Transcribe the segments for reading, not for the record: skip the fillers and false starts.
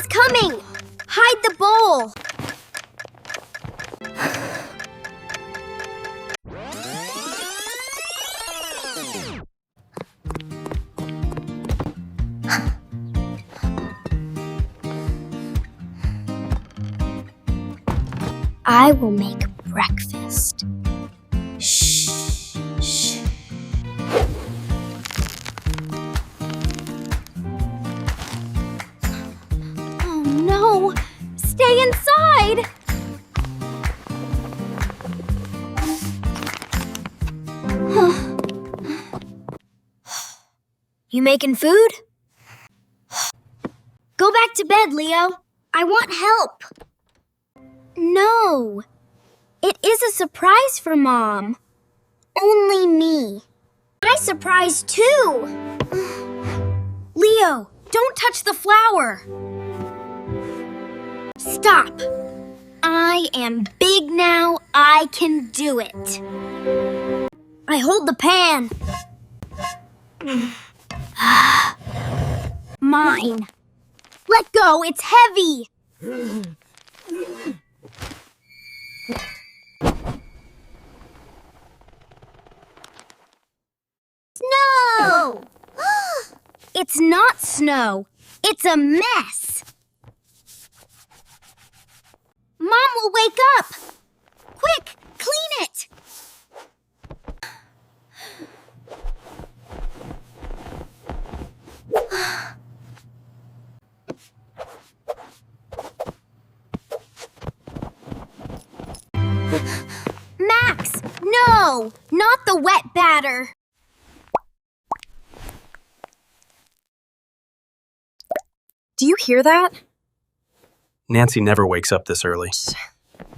is coming! Hide the bowl! I will make breakfast. Shh, shh. Oh no! Stay inside! You making food? Go back to bed, Leo. I want help. No. It is a surprise for Mom. Only me. My surprise too. Leo, don't touch the flour. Stop. I am big now. I can do it. I hold the pan. Mine. Let go. It's heavy. Snow! It's not snow. It's a mess. Mom will wake up. Quick, clean it. Max, no, not the wet batter. Do you hear that? Nancy never wakes up this early.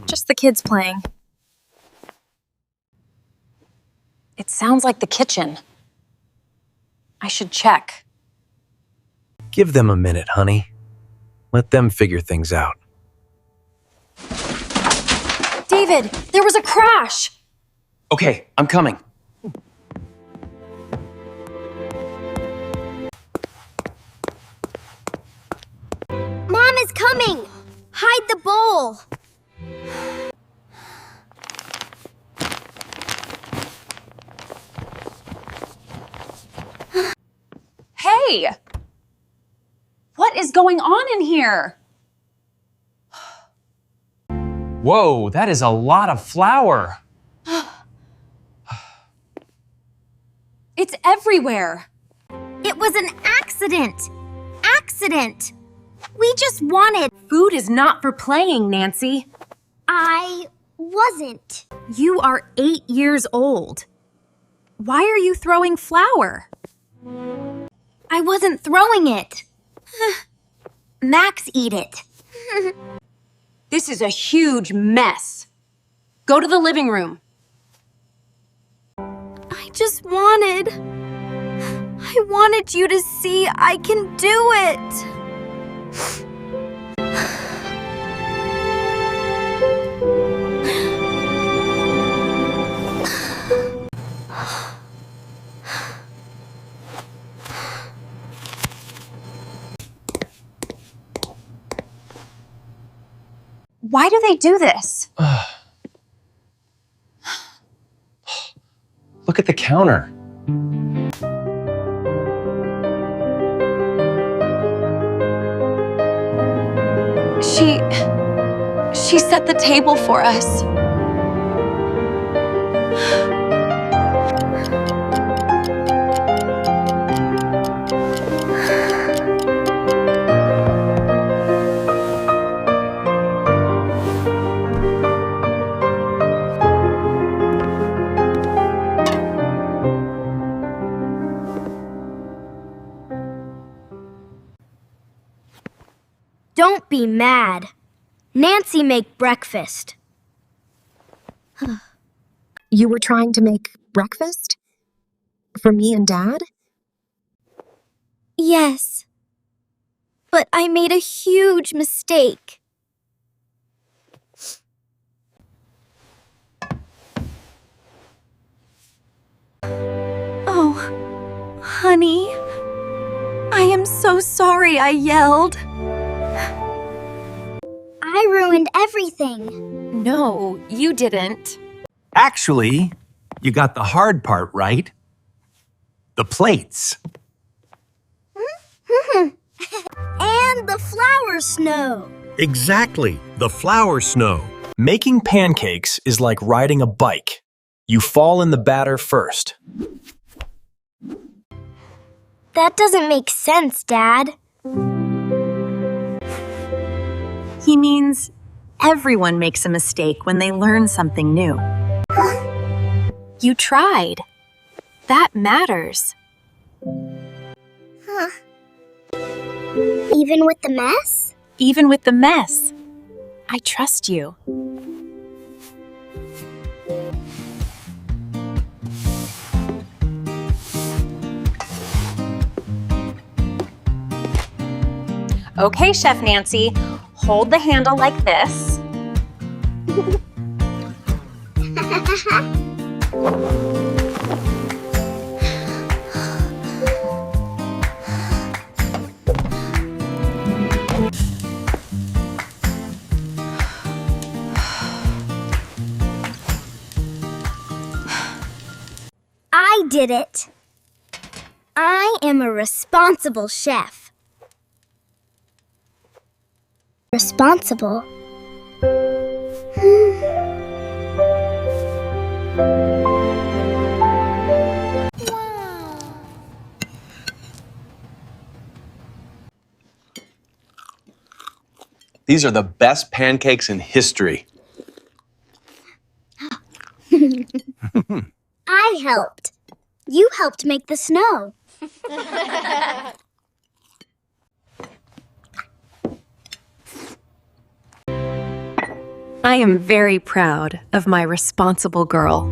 Just the kids playing. It sounds like the kitchen. I should check. Give them a minute, honey. Let them figure things out. David, there was a crash! Okay, I'm coming. Mom is coming! Hide the bowl! Hey! What is going on in here? Whoa, that is a lot of flour. It's everywhere. It was an accident! Accident! We just wanted... Food is not for playing, Nancy. I wasn't. You are 8 years old. Why are you throwing flour? I wasn't throwing it. Max eat it. This is a huge mess. Go to the living room. I just wanted... I wanted you to see I can do it. Why do they do this? Look at the counter. She set the table for us. Don't be mad. Nancy make breakfast. You were trying to make breakfast? For me and Dad? Yes. But I made a huge mistake. Oh, honey. I am so sorry I yelled. I ruined everything. No, you didn't. Actually, you got the hard part right. The plates. And the flower snow. Exactly, the flour snow. Making pancakes is like riding a bike. You fall in the batter first. That doesn't make sense, Dad. He means everyone makes a mistake when they learn something new. You tried. That matters. Even with the mess? Even with the mess. I trust you. Okay, Chef Nancy, hold the handle like this. I did it. I am a responsible chef. Responsible? These are the best pancakes in history. I helped. You helped make the snow. I am very proud of my responsible girl.